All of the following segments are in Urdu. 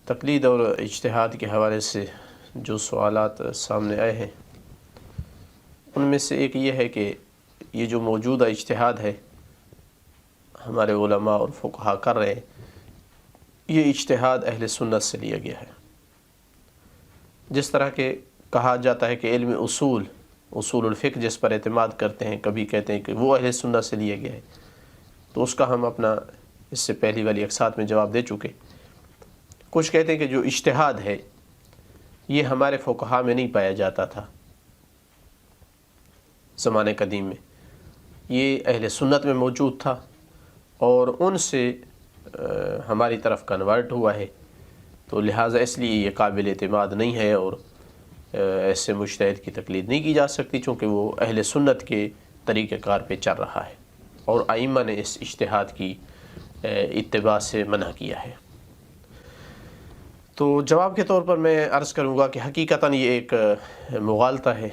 تقلید اور اجتہاد کے حوالے سے جو سوالات سامنے آئے ہیں ان میں سے ایک یہ ہے کہ یہ جو موجودہ اجتہاد ہے ہمارے علماء اور فقہا کر رہے ہیں، یہ اجتہاد اہل سنت سے لیا گیا ہے۔ جس طرح کہ کہا جاتا ہے کہ علم اصول الفقہ جس پر اعتماد کرتے ہیں، کبھی کہتے ہیں کہ وہ اہل سنت سے لیا گیا ہے، تو اس کا ہم اپنا اس سے پہلی والی اقساط میں جواب دے چکے۔ کچھ کہتے ہیں کہ جو اجتہاد ہے یہ ہمارے فقہا میں نہیں پایا جاتا تھا زمانے قدیم میں، یہ اہل سنت میں موجود تھا اور ان سے ہماری طرف کنورٹ ہوا ہے، تو لہٰذا اس لیے یہ قابل اعتماد نہیں ہے اور ایسے مجتہد کی تقلید نہیں کی جا سکتی، چونکہ وہ اہل سنت کے طریقہ کار پہ چل رہا ہے اور ائمہ نے اس اجتہاد کی اتباع سے منع کیا ہے۔ تو جواب کے طور پر میں عرض کروں گا کہ حقیقتاً یہ ایک مغالطہ ہے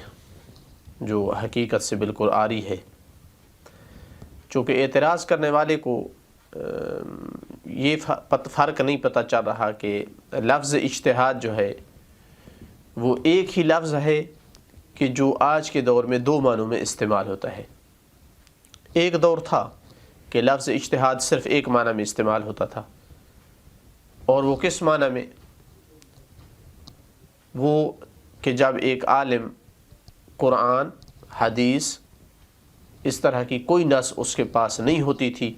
جو حقیقت سے بالکل عاری ہے، چونکہ اعتراض کرنے والے کو یہ فرق نہیں پتہ چل رہا کہ لفظ اجتہاد جو ہے وہ ایک ہی لفظ ہے کہ جو آج کے دور میں دو معنوں میں استعمال ہوتا ہے۔ ایک دور تھا کہ لفظ اجتہاد صرف ایک معنی میں استعمال ہوتا تھا، اور وہ کس معنی میں؟ وہ کہ جب ایک عالم قرآن، حدیث، اس طرح کی کوئی نص اس کے پاس نہیں ہوتی تھی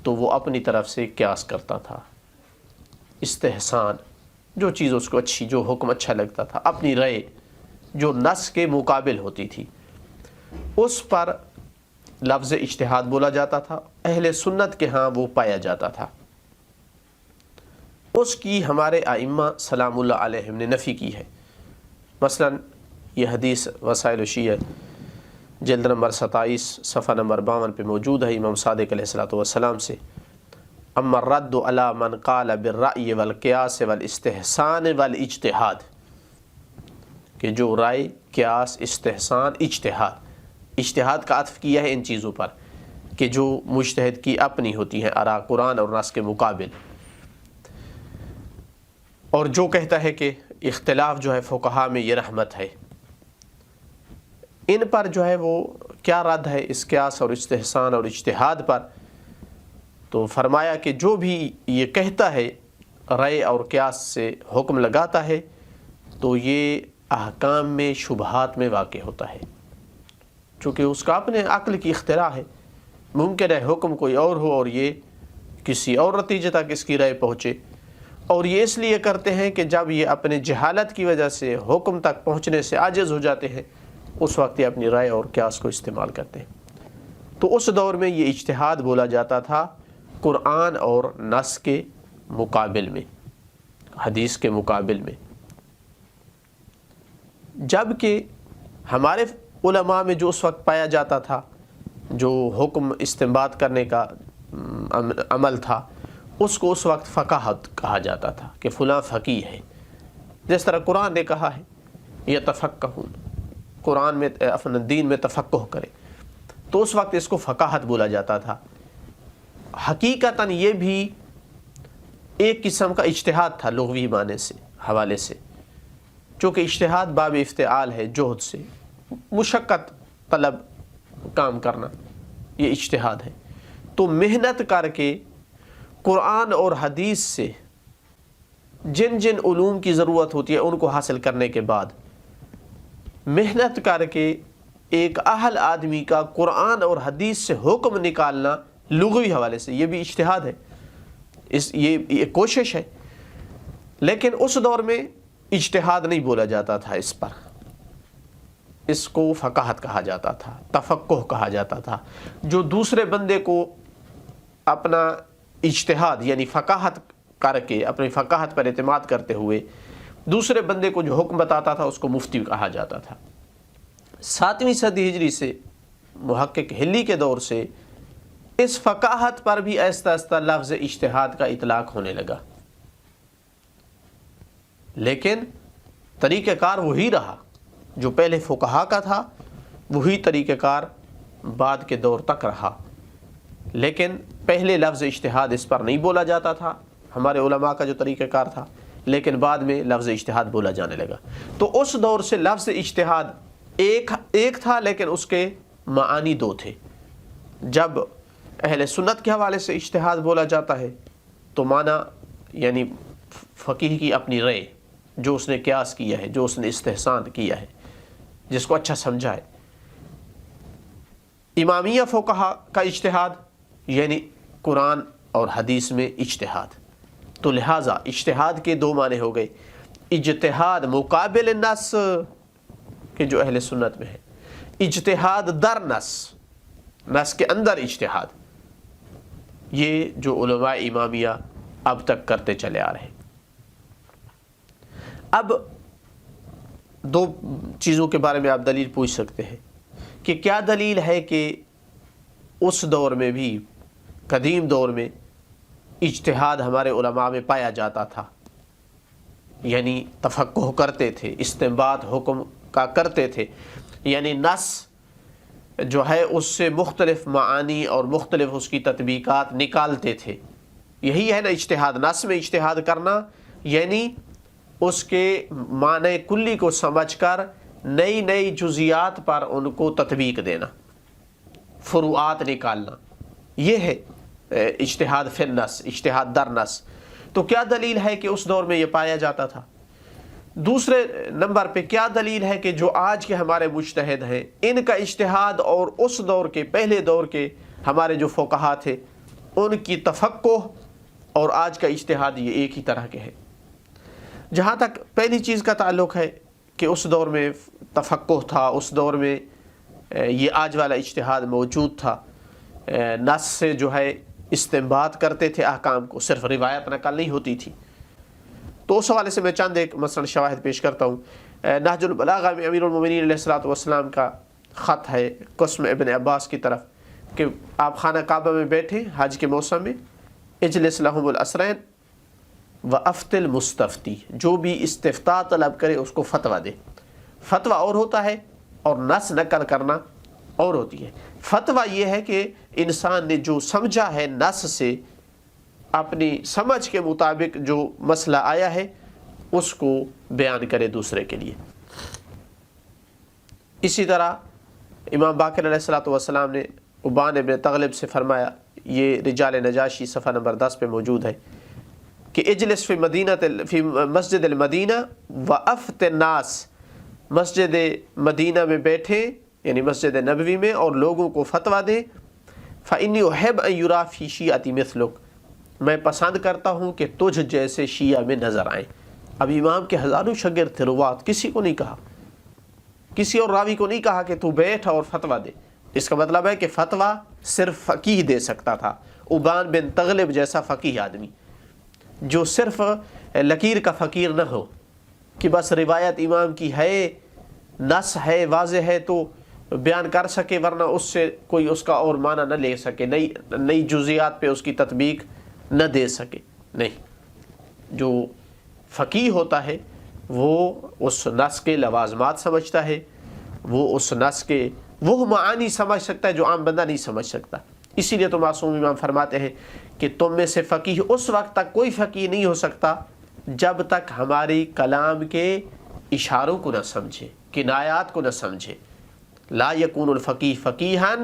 تو وہ اپنی طرف سے قیاس کرتا تھا، استحسان، جو چیز اس کو اچھی، جو حکم اچھا لگتا تھا، اپنی رائے جو نص کے مقابل ہوتی تھی اس پر لفظ اجتہاد بولا جاتا تھا۔ اہل سنت کے ہاں وہ پایا جاتا تھا، اس کی ہمارے ائمہ سلام اللہ علیہم نے نفی کی ہے۔ مثلا یہ حدیث وسائل الشیعہ جلد نمبر 27 صفحہ نمبر 52 پہ موجود ہے امام صادق علیہ السلام سے، اما الرد علی من قال بالرأی والقیاس والاستحسان والاجتہاد، کہ جو رائے، قیاس، استحسان، اجتہاد کا عطف کیا ہے ان چیزوں پر کہ جو مجتہد کی اپنی ہوتی ہیں آراء قرآن اور نص کے مقابل، اور جو کہتا ہے کہ اختلاف جو ہے فقہا میں یہ رحمت ہے، ان پر جو ہے وہ کیا رد ہے اس قیاس اور استحسان اور اجتہاد پر؟ تو فرمایا کہ جو بھی یہ کہتا ہے رائے اور قیاس سے حکم لگاتا ہے تو یہ احکام میں شبہات میں واقع ہوتا ہے، چونکہ اس کا اپنے عقل کی اختراع ہے، ممکن ہے حکم کوئی اور ہو اور یہ کسی اور نتیجے تک اس کی رائے پہنچے، اور یہ اس لیے کرتے ہیں کہ جب یہ اپنے جہالت کی وجہ سے حکم تک پہنچنے سے عاجز ہو جاتے ہیں اس وقت یہ اپنی رائے اور قیاس کو استعمال کرتے ہیں۔ تو اس دور میں یہ اجتہاد بولا جاتا تھا قرآن اور نص کے مقابل میں، حدیث کے مقابل میں، جبکہ ہمارے علماء میں جو اس وقت پایا جاتا تھا، جو حکم استنباط کرنے کا عمل تھا، اس کو اس وقت فقاہت کہا جاتا تھا کہ فلاں فقیہ ہے۔ جس طرح قرآن نے کہا ہے یتفقہون، قرآن میں اپنے دین میں تفقہ کرے، تو اس وقت اس کو فقاہت بولا جاتا تھا۔ حقیقتاً یہ بھی ایک قسم کا اجتہاد تھا لغوی معنی سے حوالے سے، چونکہ اجتہاد باب افتعال ہے، جہد سے، مشقت طلب کام کرنا، یہ اجتہاد ہے۔ تو محنت کر کے قرآن اور حدیث سے جن جن علوم کی ضرورت ہوتی ہے ان کو حاصل کرنے کے بعد محنت کر کے ایک اہل آدمی کا قرآن اور حدیث سے حکم نکالنا لغوی حوالے سے، یہ بھی اجتہاد ہے، یہ کوشش ہے۔ لیکن اس دور میں اجتہاد نہیں بولا جاتا تھا اس پر، اس کو فقاہت کہا جاتا تھا، تفقہ کہا جاتا تھا۔ جو دوسرے بندے کو اپنا اجتہاد یعنی فقاہت کر کے اپنی فقاہت پر اعتماد کرتے ہوئے دوسرے بندے کو جو حکم بتاتا تھا اس کو مفتی کہا جاتا تھا۔ 7ویں صدی ہجری سے محقق ہلی کے دور سے اس فقاہت پر بھی آہستہ آہستہ لفظ اجتہاد کا اطلاق ہونے لگا، لیکن طریقہ کار وہی رہا جو پہلے فقہا کا تھا، وہی طریقہ کار بعد کے دور تک رہا۔ لیکن پہلے لفظ اجتہاد اس پر نہیں بولا جاتا تھا، ہمارے علماء کا جو طریقہ کار تھا، لیکن بعد میں لفظ اجتہاد بولا جانے لگا. تو اس دور سے لفظ اجتہاد ایک تھا لیکن اس کے معانی دو تھے. جب اہل سنت کے حوالے سے اجتہاد بولا جاتا ہے تو معنی یعنی فقیہ کی اپنی رائے، جو اس نے قیاس کیا ہے، جو اس نے استحسان کیا ہے، جس کو اچھا سمجھا ہے. امامیہ فقہا کا اجتہاد یعنی قرآن اور حدیث میں اجتہاد. تو لہٰذا اجتہاد کے دو معنی ہو گئے، اجتہاد مقابل نص کہ جو اہل سنت میں ہے، اجتہاد در نص، نص کے اندر اجتہاد. یہ جو علماء امامیہ اب تک کرتے چلے آ رہے ہیں. اب دو چیزوں کے بارے میں آپ دلیل پوچھ سکتے ہیں کہ کیا دلیل ہے کہ اس دور میں بھی، قدیم دور میں، اجتہاد ہمارے علماء میں پایا جاتا تھا، یعنی تفقہ کرتے تھے، استنباط حکم کا کرتے تھے، یعنی نص جو ہے اس سے مختلف معانی اور مختلف اس کی تطبیقات نکالتے تھے. یہی ہے نا اجتہاد. نص میں اجتہاد کرنا یعنی اس کے معنی کلی کو سمجھ کر نئی نئی جزیات پر ان کو تطبیق دینا، فروعات نکالنا، یہ ہے اجتہاد فی النص، اجتہاد در نص. تو کیا دلیل ہے کہ اس دور میں یہ پایا جاتا تھا؟ دوسرے نمبر پہ کیا دلیل ہے کہ جو آج کے ہمارے مجتہد ہیں ان کا اجتہاد اور اس دور کے، پہلے دور کے ہمارے جو فقہا تھے، ان کی تفقہ اور آج کا اجتہاد یہ ایک ہی طرح کے ہیں؟ جہاں تک پہلی چیز کا تعلق ہے کہ اس دور میں تفقہ تھا، اس دور میں یہ آج والا اجتہاد موجود تھا، نص سے جو ہے استنباط کرتے تھے احکام کو، صرف روایت نقل نہیں ہوتی تھی. تو اس حوالے سے میں چند ایک مثلا شواہد پیش کرتا ہوں. نہج البلاغہ میں امیر المومنین علیہ الصلوۃ والسلام کا خط ہے قسم ابن عباس کی طرف کہ آپ خانہ کعبہ میں بیٹھے حج کے موسم میں، اجلس لہم الاسرین وافت المستفتی، جو بھی استفتاء طلب کرے اس کو فتویٰ دے. فتویٰ اور ہوتا ہے اور نص نقل کرنا اور ہوتی ہے. فتویٰ یہ ہے کہ انسان نے جو سمجھا ہے نص سے، اپنی سمجھ کے مطابق جو مسئلہ آیا ہے اس کو بیان کرے دوسرے کے لیے. اسی طرح امام باقر علیہ الصلوۃ والسلام نے ابان ابن تغلب سے فرمایا، یہ رجال نجاشی صفحہ نمبر 10 پہ موجود ہے، کہ اجلس فی مسجد المدینہ وافت الناس، مسجد مدینہ میں بیٹھے یعنی مسجد نبوی میں اور لوگوں کو فتویٰ دیں. فإنی احب ان یری فی شیعتی مثلک، میں پسند کرتا ہوں کہ تجھ جیسے شیعہ میں نظر آئیں. اب امام کے ہزاروں شاگرد تھے، روات، کسی کو نہیں کہا، کسی اور راوی کو نہیں کہا کہ تو بیٹھ اور فتویٰ دے. اس کا مطلب ہے کہ فتویٰ صرف فقیہ دے سکتا تھا. ابان بن تغلب جیسا فقیہ آدمی جو صرف لکیر کا فقیر نہ ہو کہ بس روایت امام کی ہے، نص ہے، واضح ہے تو بیان کر سکے، ورنہ اس سے کوئی اس کا اور معنی نہ لے سکے، نئی جزیات پہ اس کی تطبیق نہ دے سکے. نہیں، جو فقیہ ہوتا ہے وہ اس نص کے لوازمات سمجھتا ہے، وہ اس نص کے وہ معانی سمجھ سکتا ہے جو عام بندہ نہیں سمجھ سکتا. اسی لیے تو معصوم امام فرماتے ہیں کہ تم میں سے فقیہ اس وقت تک کوئی فقیہ نہیں ہو سکتا جب تک ہماری کلام کے اشاروں کو نہ سمجھے، کنایات کو نہ سمجھے. لا یکون الفقیہ فقیہا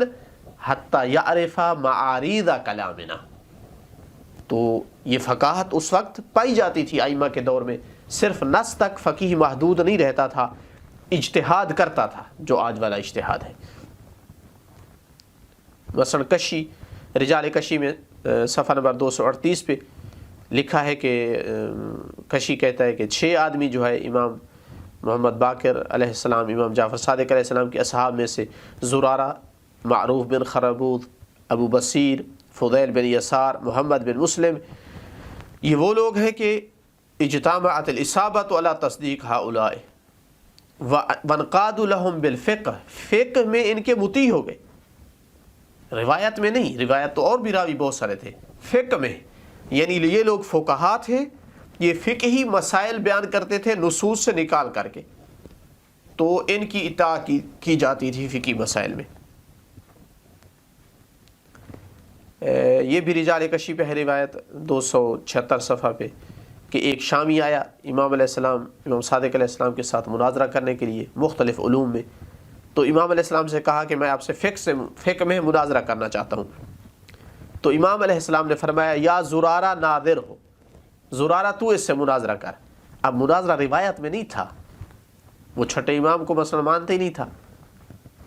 حتی یعرف معارض کلامنا. تو یہ فقاہت اس وقت پائی جاتی تھی ائمہ کے دور میں، صرف نص تک فقیہ محدود نہیں رہتا تھا، اجتہاد کرتا تھا جو آج والا اجتہاد ہے. مثلا کشی، رجال کشی میں صفحہ نمبر 238 پہ لکھا ہے کہ کشی کہتا ہے کہ 6 آدمی جو ہے امام محمد باقر علیہ السلام، امام جعفر صادق علیہ السلام کے اصحاب میں سے، زرارہ، معروف بن خربوط، ابو بصیر، فضیل بن یسار، محمد بن مسلم، یہ وہ لوگ ہیں کہ اجتمعت الاصابۃ علی تصدیق ہؤلاء وانقادوا لهم بالفقہ، فقہ میں ان کے مطیع ہو گئے، روایت میں نہیں. روایت تو اور بھی راوی بہت سارے تھے، فقہ میں یعنی یہ لوگ فقہا تھے، یہ فقہی مسائل بیان کرتے تھے نصوص سے نکال کر کے، تو ان کی اطاعت کی جاتی تھی فقہی مسائل میں. یہ بھی رجال کشی پہ ہے روایت 276 صفحہ پہ کہ ایک شامی آیا امام علیہ السلام امام صادق علیہ السلام کے ساتھ مناظرہ کرنے کے لیے مختلف علوم میں، تو امام علیہ السلام سے کہا کہ میں آپ سے فقہ میں مناظرہ کرنا چاہتا ہوں. تو امام علیہ السلام نے فرمایا یا زرارہ ناظر ہو، زرارہ تو اس سے مناظرہ کر. اب مناظرہ روایت میں نہیں تھا، وہ چھٹے امام کو مثلا مانتے ہی نہیں تھا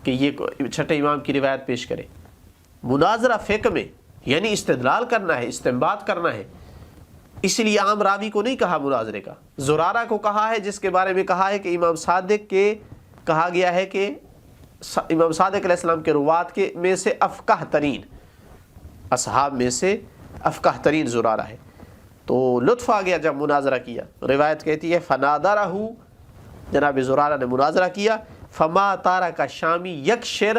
کہ یہ چھٹے امام کی روایت پیش کرے. مناظرہ فقہ میں یعنی استدلال کرنا ہے، استنباط کرنا ہے. اس لیے عام راوی کو نہیں کہا مناظرے کا، زرارہ کو کہا ہے، جس کے بارے میں کہا ہے کہ امام صادق کے کہا گیا ہے کہ امام صادق علیہ السلام کے روات کے میں سے افقہ ترین اصحاب میں سے افقہ ترین زرارہ ہے. تو لطف آ گیا جب مناظرہ کیا. روایت کہتی ہے فنادرہ، جناب زرارہ نے مناظرہ کیا. فما تارا کا شامی یکشر،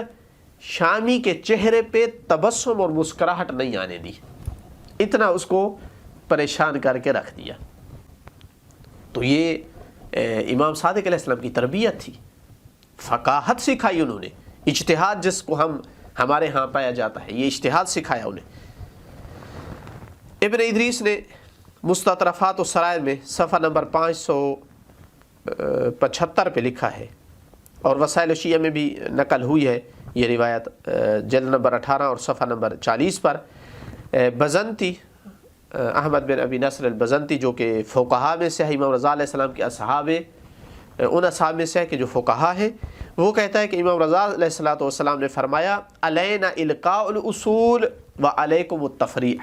شامی کے چہرے پہ تبسم اور مسکراہٹ نہیں آنے دی، اتنا اس کو پریشان کر کے رکھ دیا. تو یہ امام صادق علیہ السلام کی تربیت تھی، فقاہت سکھائی انہوں نے، اجتہاد جس کو ہمارے ہاں پایا جاتا ہے، یہ اجتہاد سکھایا انہیں. ابن ادریس نے مستطرفات السرائر میں صفحہ نمبر 575 پہ لکھا ہے، اور وسائل شیعہ میں بھی نقل ہوئی ہے یہ روایت جلد نمبر 18 اور صفحہ نمبر 40 پر. بزنتی احمد بن ابی نصر البزنتی جو کہ فقہا میں سے ہے، امام رضا علیہ السلام کے اصحاب، ان اصحاب میں سے ہے کہ جو فقہا ہے، وہ کہتا ہے کہ امام رضا علیہ السلام نے فرمایا علینا القاء الاصول وعلیکم التفریع،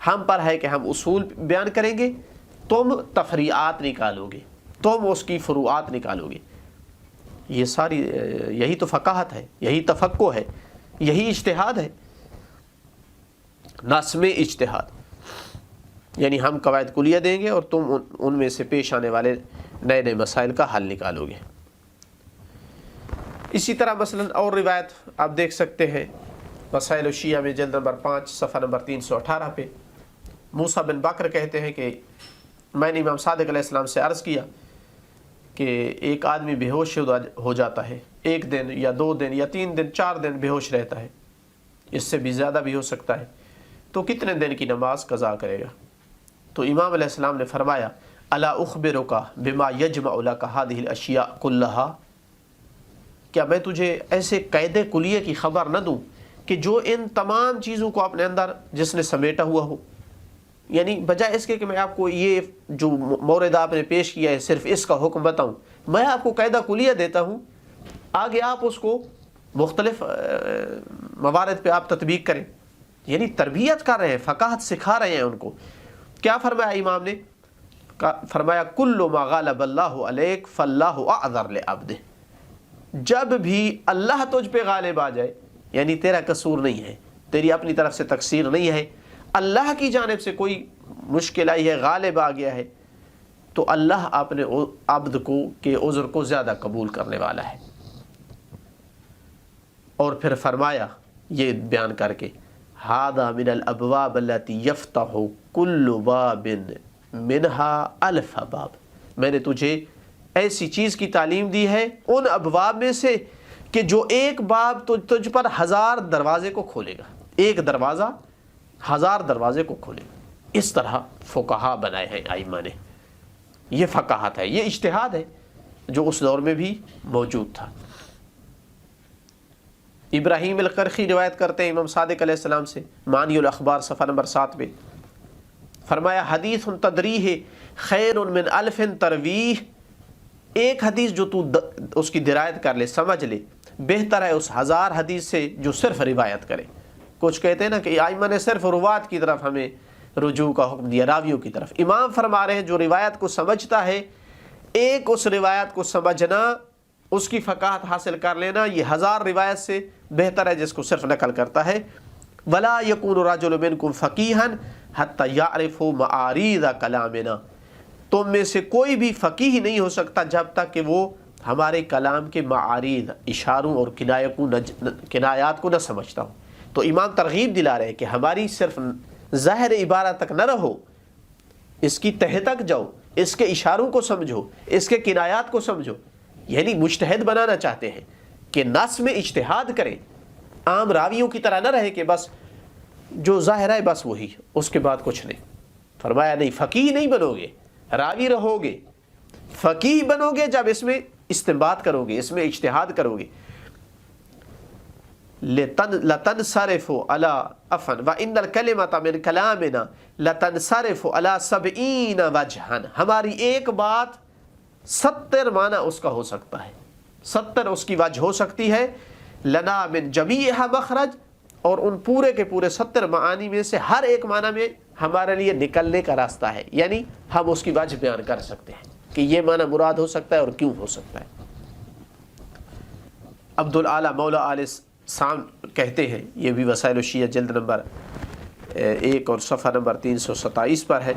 ہم پر ہے کہ ہم اصول بیان کریں گے، تم تفریعات نکالو گے، تم اس کی فروعات نکالو گے. یہ ساری یہی تو فقاہت ہے، یہی تفقہ ہے، یہی اجتہاد ہے، نص میں اجتہاد. یعنی ہم قواعد کلیہ دیں گے اور تم ان میں سے پیش آنے والے نئے نئے مسائل کا حل نکالو گے. اسی طرح مثلا اور روایت آپ دیکھ سکتے ہیں مسائل الشیعہ میں جلد نمبر 5 صفحہ نمبر 318 پہ. موسیٰ بن بکر کہتے ہیں کہ میں نے امام صادق علیہ السلام سے عرض کیا کہ ایک آدمی بے ہوش ہو جاتا ہے، 1 دن یا 2 دن یا 3 دن 4 دن بے ہوش رہتا ہے، اس سے بھی زیادہ بھی ہو سکتا ہے، تو کتنے دن کی نماز قضا کرے گا؟ تو امام علیہ السلام نے فرمایا الا اخبرک بما یجمع لک هذه الاشیاء كلها، کیا میں تجھے ایسے قید کلیہ کی خبر نہ دوں کہ جو ان تمام چیزوں کو اپنے اندر جس نے سمیٹا ہوا ہو. یعنی بجائے اس کے کہ میں آپ کو یہ جو مورد آپ نے پیش کیا ہے صرف اس کا حکم بتاؤں، میں آپ کو قاعدہ کلیہ دیتا ہوں، آگے آپ اس کو مختلف موارد پہ آپ تطبیق کریں. یعنی تربیت کر رہے ہیں، فقاہت سکھا رہے ہیں ان کو. کیا فرمایا امام نے؟ فرمایا کل ما غالب اللہ علیک فاللہ اعذر لعبدہ، جب بھی اللہ تجھ پہ غالب آ جائے، یعنی تیرا قصور نہیں ہے، تیری اپنی طرف سے تقصیر نہیں ہے، اللہ کی جانب سے کوئی مشکل آئی ہے، غالب آ گیا ہے، تو اللہ اپنے عبد کو کے عذر کو زیادہ قبول کرنے والا ہے. اور پھر فرمایا یہ بیان کر کے ھذا من الابواب التي يفتح كل باب منها الف باب، میں نے تجھے ایسی چیز کی تعلیم دی ہے ان ابواب میں سے کہ جو ایک باب تجھ پر 1000 دروازے کو کھولے گا، ایک دروازہ 1000 دروازے کو کھولے گا. اس طرح فقہا بنائے ہیں ائمہ نے. یہ فقاہت ہے، یہ اجتہاد ہے جو اس دور میں بھی موجود تھا. ابراہیم القرخی روایت کرتے ہیں امام صادق علیہ السلام سے، معنی الاخبار صفحہ نمبر 7 پہ، فرمایا حدیث تدریہ خیر من الف ترویہ، ایک حدیث جو تو اس کی درایت کر لے، سمجھ لے، بہتر ہے اس 1000 حدیث سے جو صرف روایت کرے. کچھ کہتے ہیں نا کہ ائمہ نے صرف روات کی طرف ہمیں رجوع کا حکم دیا، راویوں کی طرف. امام فرما رہے ہیں جو روایت کو سمجھتا ہے، ایک اس روایت کو سمجھنا، اس کی فقاہت حاصل کر لینا، یہ 1000 روایت سے بہتر ہے جس کو صرف نقل کرتا ہے. ولا یکون رجل منکم فقیہا حتی یعرف معارض کلامنا، تم میں سے کوئی بھی فقیہ نہیں ہو سکتا جب تک کہ وہ ہمارے کلام کے معارض، اشاروں اور کنایات کو نہ سمجھتا ہو. تو امام ترغیب دلا رہے ہیں کہ ہماری صرف ظاہر عبارت تک نہ رہو، اس کی تہ تک جاؤ، اس کے اشاروں کو سمجھو، اس کے کنایات کو سمجھو. یعنی مجتہد بنانا چاہتے ہیں کہ نص میں اجتہاد کریں، عام راویوں کی طرح نہ رہے کہ بس جو ظاہر ہے بس وہی، اس کے بعد کچھ نہیں. فرمایا نہیں، فقیہ نہیں بنو گے راوی رہو گے، فقیہ بنو گے جب اس میں استنباط کرو گے، اس میں اجتہاد کرو گے. لتنصرف علی افن وان الکلمۃ من کلامنا لتنصرف علی 70 وجہا، ہماری ایک بات 70 معنی اس کا ہو سکتا ہے، 70 اس کی وجہ ہو سکتی ہے. لنا من جمیعها مخرج، اور ان پورے کے پورے 70 معانی میں سے ہر ایک معنی میں ہمارے لیے نکلنے کا راستہ ہے، یعنی ہم اس کی وجہ بیان کر سکتے ہیں کہ یہ معنی مراد ہو سکتا ہے اور کیوں ہو سکتا ہے. عبد الاعلی مولا آل سام کہتے ہیں، یہ بھی وسائل الشیعہ جلد نمبر 1 اور صفحہ نمبر 327 پر ہے،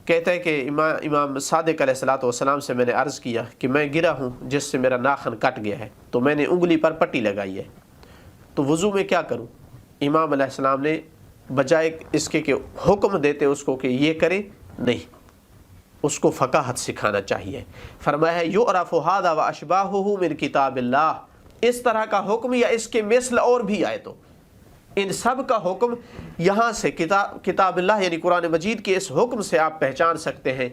کہتا ہے کہ امام صادق علیہ الصلوۃ والسلام سے میں نے عرض کیا کہ میں گرا ہوں جس سے میرا ناخن کٹ گیا ہے، تو میں نے انگلی پر پٹی لگائی ہے، تو وضو میں کیا کروں؟ امام علیہ السلام نے بجائے اس کے کہ حکم دیتے اس کو کہ یہ کرے، نہیں، اس کو فقاہت سکھانا چاہیے. فرمایا یعرف ھذا واشباہہ من کتاب اللہ، اس طرح کا حکم یا اس کے مثل اور بھی آئے تو ان سب کا حکم یہاں سے کتاب اللہ یعنی قرآن مجید کے اس حکم سے آپ پہچان سکتے ہیں،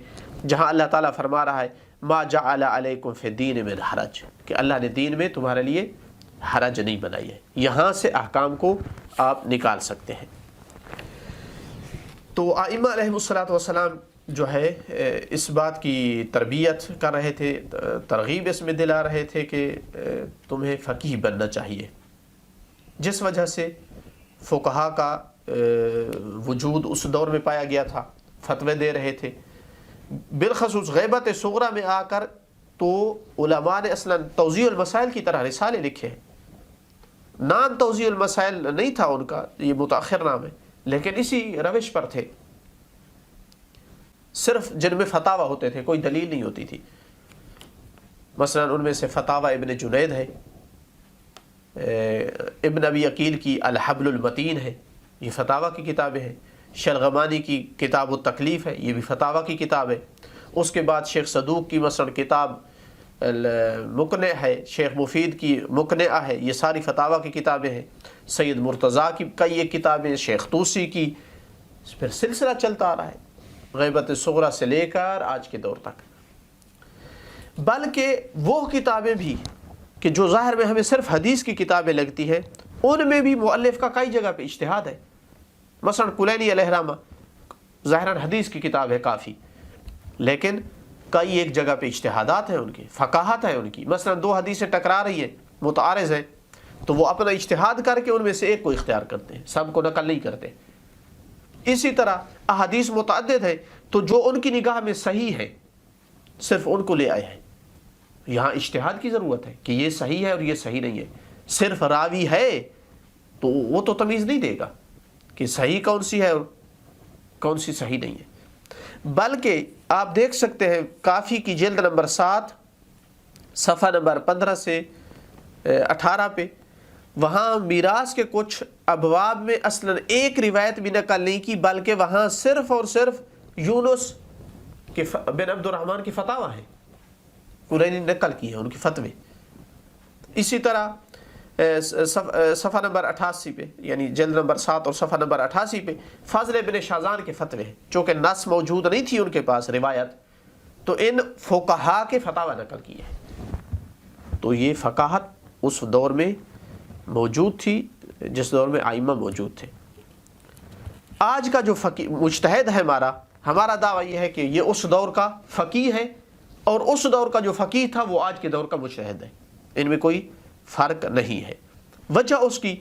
جہاں اللہ تعالیٰ فرما رہا ہے ما جعل علیکم فی الدین من حرج، کہ اللہ نے دین میں تمہارے لیے حرج نہیں بنائی ہے. یہاں سے احکام کو آپ نکال سکتے ہیں. تو ائمہ علیہ الصلوۃ والسلام جو ہے اس بات کی تربیت کر رہے تھے، ترغیب اس میں دلا رہے تھے کہ تمہیں فقیہ بننا چاہیے، جس وجہ سے فقہا کا وجود اس دور میں پایا گیا تھا، فتوے دے رہے تھے. بالخصوص غیبت صغریٰ میں آ کر تو علماء نے اصلا توضیح المسائل کی طرح رسالے لکھے ہیں. نام توضیح المسائل نہیں تھا ان کا، یہ متاخر نام ہے، لیکن اسی روش پر تھے. صرف جن میں فتاوی ہوتے تھے، کوئی دلیل نہیں ہوتی تھی. مثلا ان میں سے فتاوی ابن جنید ہے، ابن ابی عقیل کی الحبل المتین ہے، یہ فتاوی کی کتابیں ہیں. شلغمانی کی کتاب التکلیف ہے، یہ بھی فتاوی کی کتاب ہے. اس کے بعد شیخ صدوق کی مثلا کتاب مقنع ہے، شیخ مفید کی مقنعہ ہے، یہ ساری فتاوی کی کتابیں ہیں. سید مرتضیٰ کی کئی ایک کتابیں، شیخ طوسی کی، پھر سلسلہ چلتا آ رہا ہے غیبت صغریٰ سے لے کر آج کے دور تک. بلکہ وہ کتابیں بھی کہ جو ظاہر میں ہمیں صرف حدیث کی کتابیں لگتی ہیں، ان میں بھی مؤلف کا کئی جگہ پہ اجتہاد ہے. مثلا کلینی علیہ الرحمہ ظاہراً حدیث کی کتاب ہے کافی، لیکن کئی ایک جگہ پہ اجتہادات ہیں ان کے، فقاہت ہے ان کی. مثلا 2 حدیثیں ٹکرا رہی ہیں، متعارض ہیں، تو وہ اپنا اجتہاد کر کے ان میں سے ایک کو اختیار کرتے ہیں، سب کو نقل نہیں کرتے. اسی طرح احادیث متعدد ہے، تو جو ان کی نگاہ میں صحیح ہے صرف ان کو لے آئے ہیں. یہاں اجتہاد کی ضرورت ہے کہ یہ صحیح ہے اور یہ صحیح نہیں ہے. صرف راوی ہے تو وہ تو تمیز نہیں دے گا کہ صحیح کون سی ہے اور کون سی صحیح نہیں ہے. بلکہ آپ دیکھ سکتے ہیں کافی کی جلد نمبر 7 صفحہ نمبر 15 سے 18 پہ، وہاں میراث کے کچھ ابواب میں اصلاً ایک روایت بھی نقل نہیں کی، بلکہ وہاں صرف اور صرف یونس بن عبد الرحمن کی فتاوی ہیں، قرینی نقل کی ہیں ان کی فتوے. اسی طرح صفحہ نمبر 88 پہ یعنی جلد نمبر 7 اور صفحہ نمبر 88 پہ فضل بن شازان کے فتوے ہیں، چونکہ نص موجود نہیں تھی ان کے پاس روایت، تو ان فقہا کے فتاوی نقل کیے ہیں. تو یہ فقاہت اس دور میں موجود تھی جس دور میں ائمہ موجود تھے. آج کا جو مجتہد ہے ہمارا دعویٰ یہ ہے کہ یہ اس دور کا فقیہ ہے، اور اس دور کا جو فقیہ تھا وہ آج کے دور کا مجتہد ہے. ان میں کوئی فرق نہیں ہے. وجہ اس کی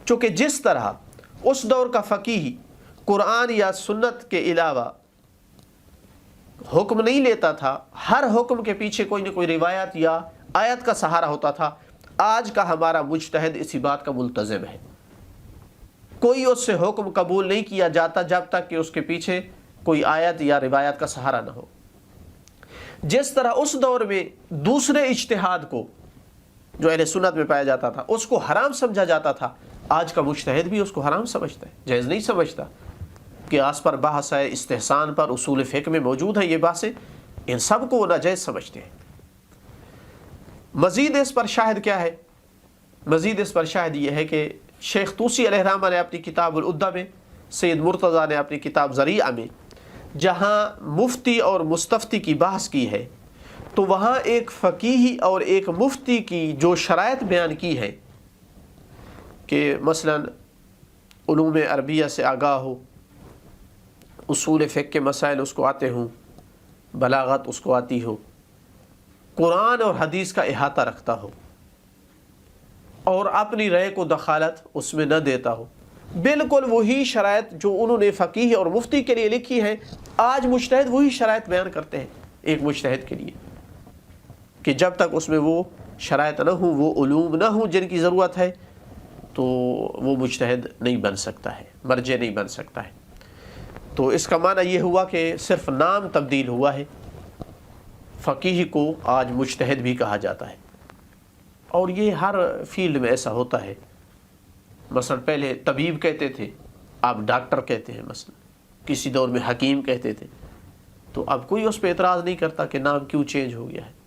چونکہ جس طرح اس دور کا فقیہ قرآن یا سنت کے علاوہ حکم نہیں لیتا تھا، ہر حکم کے پیچھے کوئی نہ کوئی روایت یا آیت کا سہارا ہوتا تھا، آج کا ہمارا مجتہد اسی بات کا ملتزم ہے. کوئی اس سے حکم قبول نہیں کیا جاتا جب تک کہ اس کے پیچھے کوئی آیت یا روایت کا سہارا نہ ہو. جس طرح اس دور میں دوسرے اجتہاد کو جو اہل سنت میں پایا جاتا تھا اس کو حرام سمجھا جاتا تھا، آج کا مجتہد بھی اس کو حرام سمجھتا ہے، جائز نہیں سمجھتا. قیاس پر بحث ہے، استحسان پر اصول فقہ میں موجود ہے یہ بحثیں، ان سب کو وہ ناجائز سمجھتے ہیں. مزید اس پر شاہد کیا ہے؟ مزید اس پر شاہد یہ ہے کہ شیخ طوسی علیہ الرحمہ نے اپنی کتاب العدہ میں، سید مرتضیٰ نے اپنی کتاب ذریعہ میں جہاں مفتی اور مستفتی کی بحث کی ہے تو وہاں ایک فقیہی اور ایک مفتی کی جو شرائط بیان کی ہے کہ مثلا علوم عربیہ سے آگاہ ہو، اصول فقہ کے مسائل اس کو آتے ہوں، بلاغت اس کو آتی ہو، قرآن اور حدیث کا احاطہ رکھتا ہو، اور اپنی رائے کو دخالت اس میں نہ دیتا ہو، بالکل وہی شرائط جو انہوں نے فقیہ اور مفتی کے لیے لکھی ہے، آج مجتہد وہی شرائط بیان کرتے ہیں ایک مجتہد کے لیے، کہ جب تک اس میں وہ شرائط نہ ہوں، وہ علوم نہ ہوں جن کی ضرورت ہے، تو وہ مجتہد نہیں بن سکتا ہے، مرجع نہیں بن سکتا ہے۔ تو اس کا معنی یہ ہوا کہ صرف نام تبدیل ہوا ہے، فقیہ کو آج مجتہد بھی کہا جاتا ہے، اور یہ ہر فیلڈ میں ایسا ہوتا ہے۔ مثلا پہلے طبیب کہتے تھے، اب ڈاکٹر کہتے ہیں، مثلا کسی دور میں حکیم کہتے تھے، تو اب کوئی اس پہ اعتراض نہیں کرتا کہ نام کیوں چینج ہو گیا ہے۔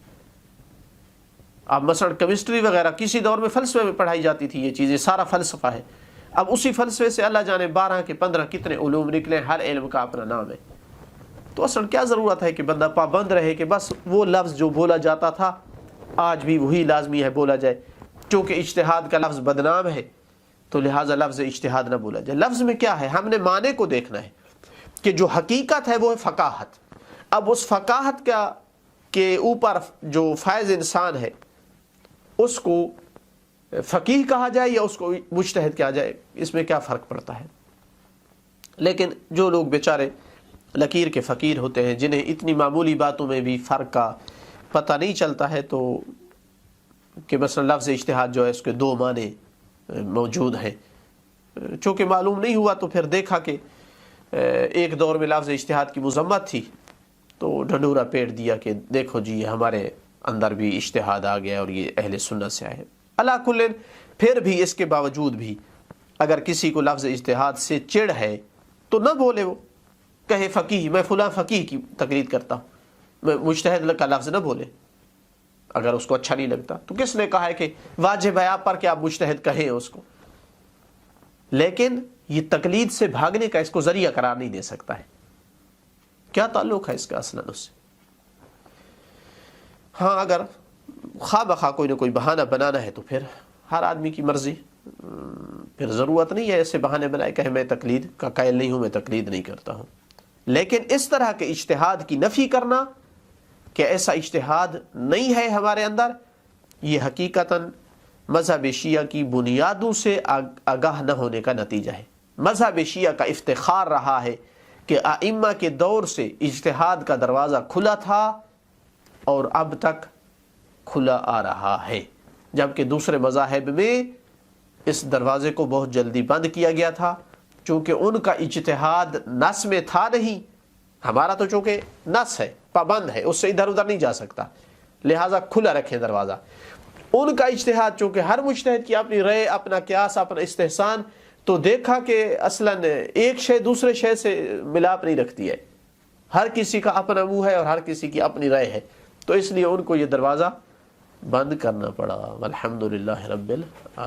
اب مثلا کیمسٹری وغیرہ کسی دور میں فلسفے میں پڑھائی جاتی تھی، یہ چیزیں سارا فلسفہ ہے، اب اسی فلسفے سے اللہ جانے 12 کے 15 کتنے علوم نکلے، ہر علم کا اپنا نام ہے۔ تو اصلا کیا ضرورت ہے کہ بندہ پابند رہے کہ بس وہ لفظ جو بولا جاتا تھا آج بھی وہی لازمی ہے بولا جائے، چونکہ اجتہاد کا لفظ بدنام ہے تو لہٰذا لفظ اجتہاد نہ بولا جائے۔ لفظ میں کیا ہے، ہم نے معنی کو دیکھنا ہے کہ جو حقیقت ہے وہ ہے فقاہت۔ اب اس فقاہت کا کے اوپر جو فائز انسان ہے اس کو فقیہ کہا جائے یا اس کو مجتہد کہا جائے، اس میں کیا فرق پڑتا ہے؟ لیکن جو لوگ بیچارے لکیر کے فقیر ہوتے ہیں، جنہیں اتنی معمولی باتوں میں بھی فرق کا پتہ نہیں چلتا ہے، تو کہ مثلا لفظ اجتہاد جو ہے اس کے 2 معنی موجود ہیں، چونکہ معلوم نہیں ہوا تو پھر دیکھا کہ ایک دور میں لفظ اجتہاد کی مذمت تھی تو ڈھنڈورا پیٹ دیا کہ دیکھو جی یہ ہمارے اندر بھی اجتہاد آ گیا اور یہ اہل سنت سے آئے۔ اللہ کل پھر بھی اس کے باوجود بھی اگر کسی کو لفظ اجتہاد سے چڑ ہے تو نہ بولے، وہ کہے فقیہ، میں فلاں فقیہ کی تقلید کرتا ہوں، میں مجتہد کا لفظ نہ بولے اگر اس کو اچھا نہیں لگتا۔ تو کس نے کہا ہے کہ واجب ہے آپ پر کہ آپ مجتہد کہیں اس کو؟ لیکن یہ تقلید سے بھاگنے کا اس کو ذریعہ قرار نہیں دے سکتا ہے۔ کیا تعلق ہے اس کا اصلاً اس سے؟ ہاں اگر خواہ بخواہ کوئی نہ کوئی بہانہ بنانا ہے تو پھر ہر آدمی کی مرضی، پھر ضرورت نہیں ہے ایسے بہانے بنائے کہ میں تقلید کا قائل نہیں ہوں، میں تقلید نہیں کرتا ہوں۔ لیکن اس طرح کے اجتہاد کی نفی کرنا کہ ایسا اجتہاد نہیں ہے ہمارے اندر، یہ حقیقتاً مذہب شیعہ کی بنیادوں سے آگاہ نہ ہونے کا نتیجہ ہے۔ مذہب شیعہ کا افتخار رہا ہے کہ ائمہ کے دور سے اجتہاد کا دروازہ کھلا تھا اور اب تک کھلا آ رہا ہے، جبکہ دوسرے مذاہب میں اس دروازے کو بہت جلدی بند کیا گیا تھا، چونکہ ان کا اجتہاد نص میں تھا نہیں۔ ہمارا تو چونکہ نص ہے، پابند ہے، اس سے ادھر ادھر نہیں جا سکتا، لہٰذا کھلا رکھیں دروازہ۔ ان کا اجتہاد چونکہ ہر مجتہد کی اپنی رائے، اپنا قیاس، اپنا استحسان، تو دیکھا کہ اصلاً ایک شے دوسرے شے سے ملاپ نہیں رکھتی ہے، ہر کسی کا اپنا منہ ہے اور ہر کسی کی اپنی رائے ہے، تو اس لیے ان کو یہ دروازہ بند کرنا پڑا۔ والحمدللہ رب العالمین۔